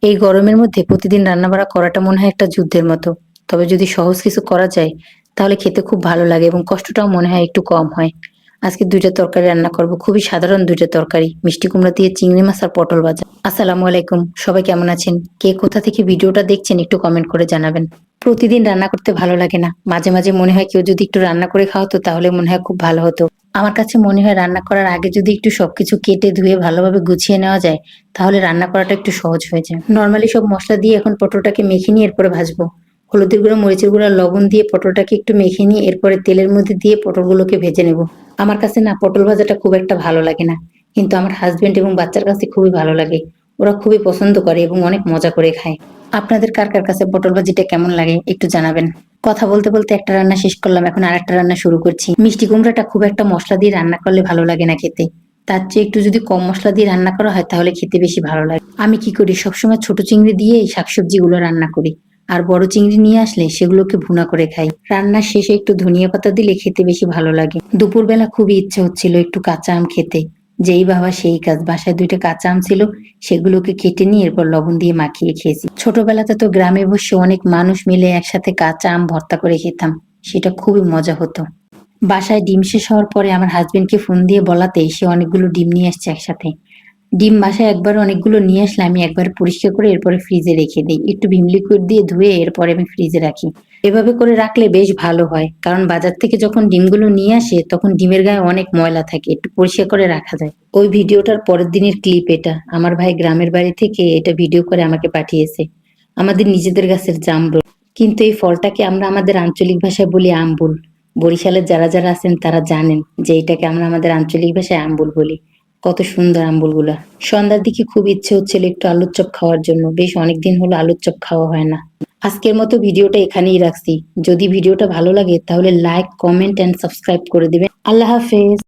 এই গরমের মধ্যে প্রতিদিন রান্নাবাড়া করাটা মনে হয় একটা যুদ্ধের মতো। তবে যদি সহজ কিছু করা যায় তাহলে খেতে খুব ভালো লাগে এবং কষ্টটাও মনে হয় একটু কম হয়। আজকে ২টা তরকারি রান্না করব। খুবই সাধারণ ২টা তরকারি। মিষ্টি কুমড়া দিয়ে চিংড়ি মাছ আর পটল ভাজা। আসসালামু আলাইকুম। সবাই কেমন আছেন? কে কোথা থেকে ভিডিওটা দেখছেন একটু কমেন্ট করে জানাবেন। প্রতিদিন রান্না করতে ভালো লাগে না। মাঝে, মাঝে মনে হয় কেউ যদি একটু রান্না করে খাওয়াতো তাহলে মনে হয় খুব ভালো হতো। আমার কাছে মনে হয় রান্না করার আগে যদি একটু সবকিছু কেটে ধুয়ে ভালোভাবে গুছিয়ে নেওয়া যায় তাহলে রান্না করাটা একটু সহজ হয়ে যায়। নরমালি সব মসলা দিয়ে এখন পটলটাকে মেখে নিয়ে এরপরে ভাজবো। হলুদের গুঁড়ো, মরিচের গুঁড়ো আর লবণ দিয়ে পটলটাকে একটু মেখে নিয়ে এরপরে তেলের মধ্যে দিয়ে পটলগুলোকে ভেজে নেব। আমার কাছে না পটল ভাজাটা খুব একটা ভালো লাগে না। কিন্তু আমার হাসবেন্ড এবং বাচ্চার কাছে খুবই ভালো লাগে। ওরা খুবই পছন্দ করে এবং অনেক মজা করে খায়। আপনাদের কার কার কাছে পটল ভাজিটা কেমন লাগে একটু জানাবেন। কথা বলতে বলতে একটা রান্না শেষ করলাম, এখন আরেকটা রান্না শুরু করছি। মিষ্টি কুমড়াটা খুব একটা মসলা দিয়ে রান্না করলে ভালো লাগে না খেতে। তার চেয়ে একটু যদি কম মসলা দিয়ে রান্না করা হয় তাহলে খেতে বেশি ভালো লাগে। আমি কি করি, সবসময় ছোট চিংড়ি দিয়ে এই শাকসবজিগুলো রান্না করি। আর বড় চিংড়ি নিয়ে আসলে সেগুলোকে ভুনা করে খাই। রান্নার শেষে একটু ধনিয়া পাতা দিলে খেতে বেশি ভালো লাগে। দুপুরবেলা খুবই ইচ্ছে হচ্ছিল একটু কাঁচা আম খেতে। যেই বাবা সেই কাজ, বাসায় 2টা কাঁচা আম ছিল, সেগুলোকে কেটে নিয়ে এরপর লবণ দিয়ে মাখিয়ে খেয়েছি। ছোটবেলাতে তো গ্রামে বসে অনেক মানুষ মিলে একসাথে কাঁচা আম ভর্তা করে খেতাম। সেটা খুবই মজা হতো। বাসায় ডিম শেষ হওয়ার পরে আমার হাজবেন্ডকে ফোন দিয়ে বলাতেই সে অনেকগুলো ডিম নিয়ে আসছে একসাথে। ডিম বাসায় একবার অনেকগুলো নিয়ে আসলে আমি একবার পরিষ্কার করে এরপরে ফ্রিজে রেখে দিই। একটু ভিম লিকুইড দিয়ে ধুয়ে এরপরে আমি ফ্রিজে রাখি। এভাবে করে রাখলে বেশ ভালো হয়। কারণ বাজার থেকে যখন ডিমগুলো নিয়ে আসে তখন ডিমের গায়ে অনেক ময়লা থাকে। একটু পরিষ্কার করে রাখা যায়। ওই ভিডিওটার পরের দিনের ক্লিপ এটা। আমার ভাই গ্রামের বাড়ি থেকে এটা ভিডিও করে আমাকে পাঠিয়েছে। আমাদের নিজেদের গাছের জামরুল। কিন্তু এই ফলটাকে আমরা আমাদের আঞ্চলিক ভাষায় বলি আমবুল। বরিশালের যারা যারা আছেন তারা জানেন যে এটাকে আমরা আমাদের আঞ্চলিক ভাষায় আমবুল বলি। কত সুন্দর আম্বুলগুলা। সন্ধ্যার দিকে খুব ইচ্ছে হচ্ছিল একটু আলুর চপ খাওয়ার জন্য। বেশ অনেকদিন হলো আলুর চপ খাওয়া হয় না। আজকের মতো ভিডিওটা এখানেই রাখছি। যদি ভিডিওটা ভালো লাগে তাহলে লাইক, কমেন্ট এন্ড সাবস্ক্রাইব করে দিবেন। আল্লাহ হাফেজ।